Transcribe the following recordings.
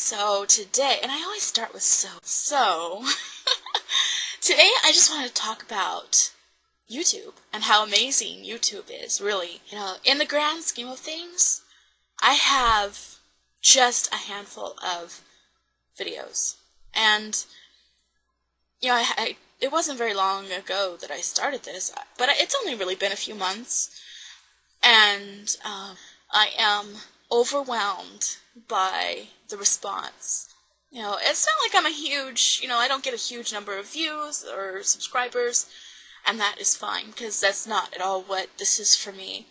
So today, and I always start with so, today I just want to talk about YouTube and how amazing YouTube is, really. You know, in the grand scheme of things, I have just a handful of videos. And, you know, it wasn't very long ago that I started this, but it's only really been a few months. And I am overwhelmed by the response. You know, it's not like I'm a huge, I don't get a huge number of views or subscribers, and that is fine, because that's not at all what this is for me,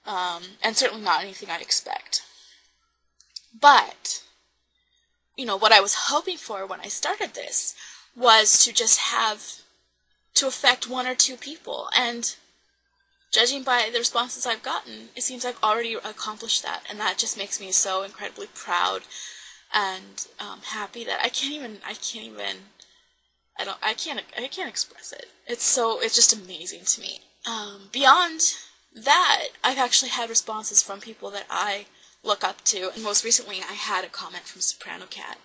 and certainly not anything I'd expect. But, you know, what I was hoping for when I started this was to just to affect one or two people, and judging by the responses I've gotten, it seems I've already accomplished that, and that just makes me so incredibly proud and happy that I can't express it. It's just amazing to me. Beyond that, I've actually had responses from people that I look up to, and most recently I had a comment from Soprano Cat.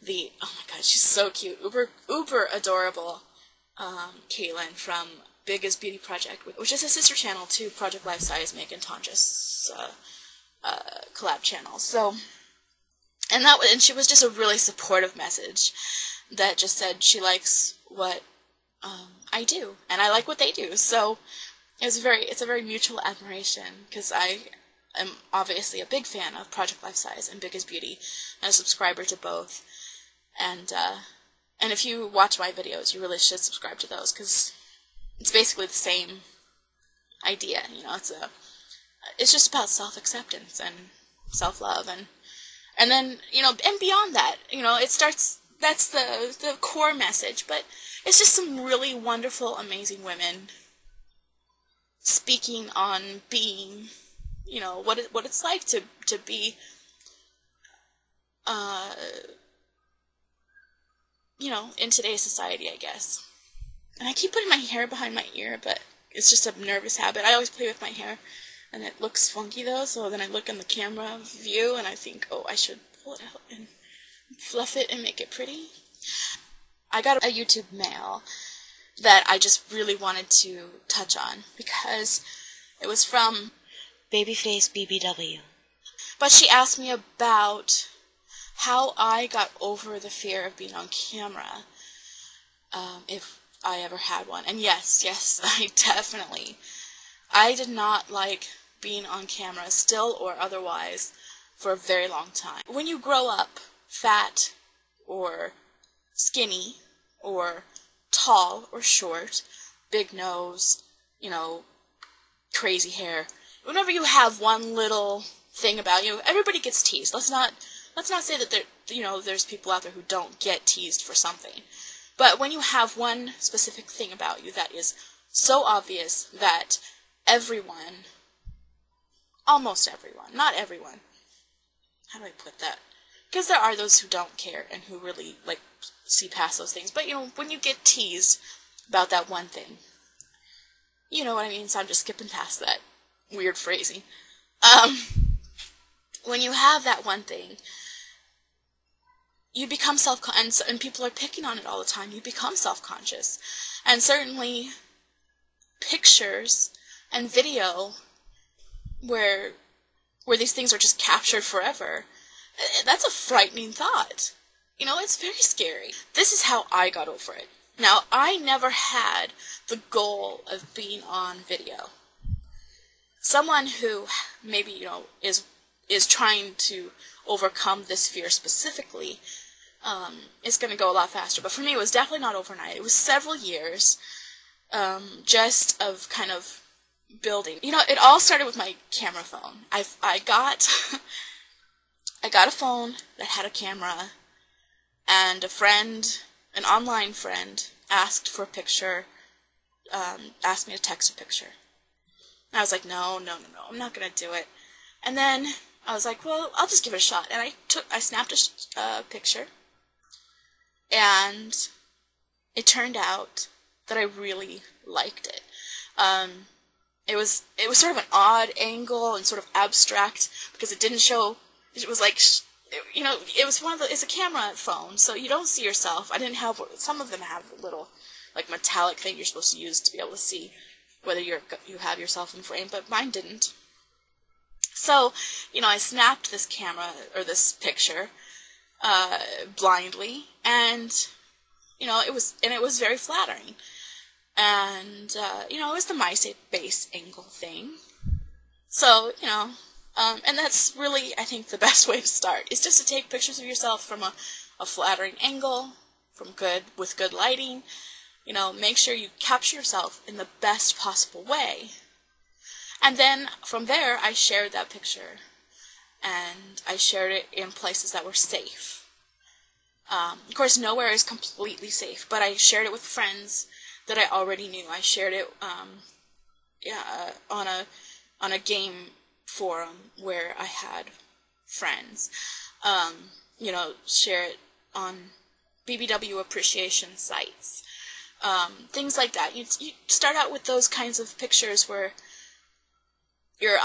Oh my god, she's so cute, uber adorable, Caitlin from Biggest Beauty Project, which is a sister channel to Project Lifesize, Meg and Tanja's collab channel. So, and she was just a really supportive message that just said she likes what I do, and I like what they do. So it's a very mutual admiration, because I am obviously a big fan of Project Lifesize and Biggest Beauty, and a subscriber to both. And if you watch my videos, you really should subscribe to those, because it's basically the same idea, you know. It's just about self-acceptance and self-love, and then, you know, and beyond that, you know, that's the core message, but it's just some really wonderful, amazing women speaking on being, you know, what it's like to be, you know, in today's society, I guess. And I keep putting my hair behind my ear, but it's just a nervous habit. I always play with my hair, and it looks funky though, so then I look in the camera view and I think, oh, I should pull it out and fluff it and make it pretty. I got a YouTube mail that I just really wanted to touch on, because it was from Babyface BBW. But she asked me about how I got over the fear of being on camera, if I ever had one. And yes, I did not like being on camera, still or otherwise, for a very long time. When you grow up fat or skinny or tall or short, big nose, you know, crazy hair, whenever you have one little thing about you, everybody gets teased. Let's not say that there's people out there who don't get teased for something. But when you have one specific thing about you that is so obvious that everyone, almost everyone, not everyone, how do I put that? Because there are those who don't care and who really, like, see past those things. But, you know, when you get teased about that one thing, you know what I mean? So I'm just skipping past that weird phrasing. When you have that one thing, you become self-conscious, and people are picking on it all the time. You become self-conscious. And certainly pictures and video where these things are just captured forever, that's a frightening thought. You know, it's very scary. This is how I got over it. Now, I never had the goal of being on video. Someone who maybe, you know, is trying to overcome this fear specifically, is going to go a lot faster. But for me, it was definitely not overnight. It was several years, just of kind of building. You know, it all started with my camera phone. I got a phone that had a camera, and a friend, an online friend, asked for a picture, asked me to text a picture. And I was like, no, I'm not going to do it. And then I was like, well, I'll just give it a shot. And I snapped a picture, and it turned out that I really liked it. It was sort of an odd angle and sort of abstract, because it didn't show, it was like it was it's a camera phone, so you don't see yourself. I didn't have, some of them have a little, like, metallic thing you're supposed to use to be able to see whether you have yourself in frame, but mine didn't. So, I snapped this camera, or this picture, blindly, and, it was very flattering. And, it was the MySpace angle thing. So, and that's really, I think, the best way to start, is just to take pictures of yourself from a flattering angle, with good lighting. Make sure you capture yourself in the best possible way. And then, from there, I shared that picture. And I shared it in places that were safe. Of course, nowhere is completely safe, but I shared it with friends that I already knew. I shared it, on a game forum where I had friends. Share it on BBW appreciation sites. Things like that. You start out with those kinds of pictures where it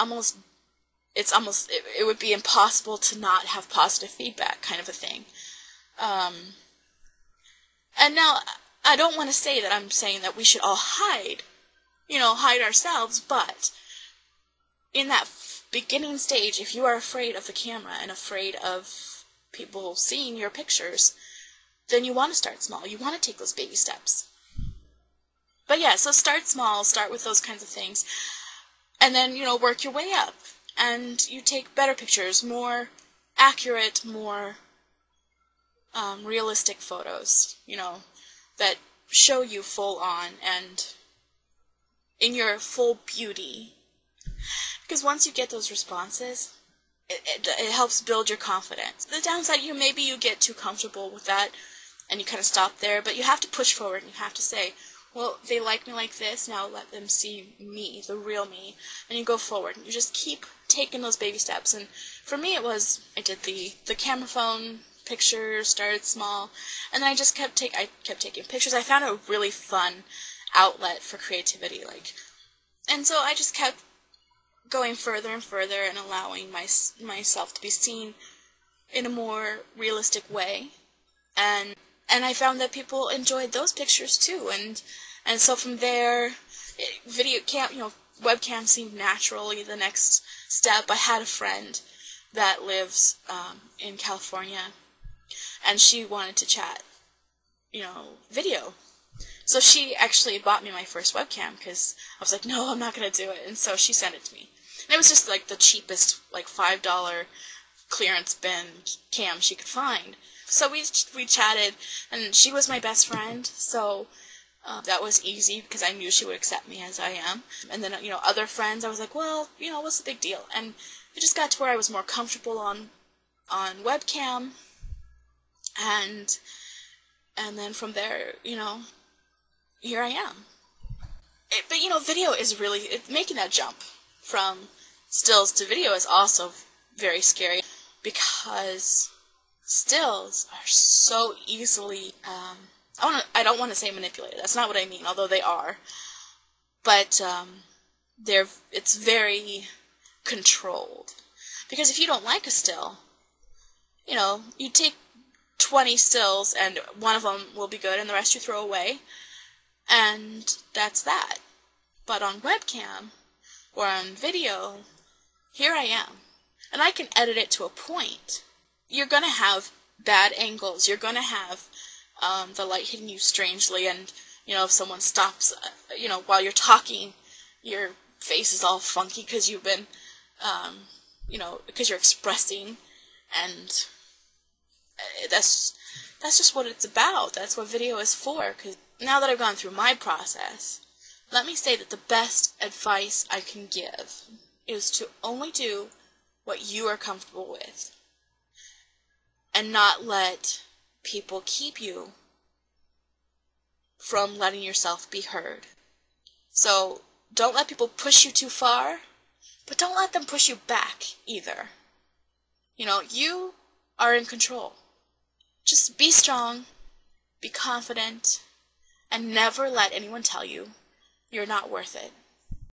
would be impossible to not have positive feedback, kind of a thing. And now, I don't want to say that I'm saying that we should all hide ourselves, but in that beginning stage, if you are afraid of the camera and afraid of people seeing your pictures, then you want to start small. You want to take those baby steps. But yeah, so start small, start with those kinds of things, and then, work your way up. And you take better pictures, more accurate, more realistic photos, that show you full on and in your full beauty. Because once you get those responses, it helps build your confidence. The downside, maybe you get too comfortable with that and you kind of stop there, but you have to push forward and you have to say, well, they like me like this, now let them see me, the real me, and you go forward. You just keep taking those baby steps. And for me, I did the camera phone pictures, started small, and then I just kept taking pictures. I found a really fun outlet for creativity, and so I just kept going further and further and allowing myself to be seen in a more realistic way, and I found that people enjoyed those pictures too, and so from there, webcam seemed naturally the next step. I had a friend that lives in California, and she wanted to chat, video. So she actually bought me my first webcam, because I was like, no, I'm not going to do it. And so she sent it to me. And it was just like the cheapest, $5 clearance bin cam she could find. So we chatted, and she was my best friend, so that was easy, because I knew she would accept me as I am. And then, other friends, I was like, well, what's the big deal? And it just got to where I was more comfortable on webcam, and then from there, here I am. But, video is really, making that jump from stills to video is also very scary, because stills are so easily, I don't want to say manipulated, that's not what I mean, although they are, but it's very controlled. Because if you don't like a still, you take 20 stills and one of them will be good and the rest you throw away, and that's that. But on webcam or on video, here I am, and I can edit it to a point. You're going to have bad angles, you're going to have the light hitting you strangely, and if someone stops while you're talking, your face is all funky because you've been because you're expressing, and that's just what it's about. That's what video is for. Because now that I've gone through my process, let me say that the best advice I can give is to only do what you are comfortable with, and not let people keep you from letting yourself be heard. So don't let people push you too far, but don't let them push you back either. You are in control. Just be strong, be confident, and never let anyone tell you you're not worth it.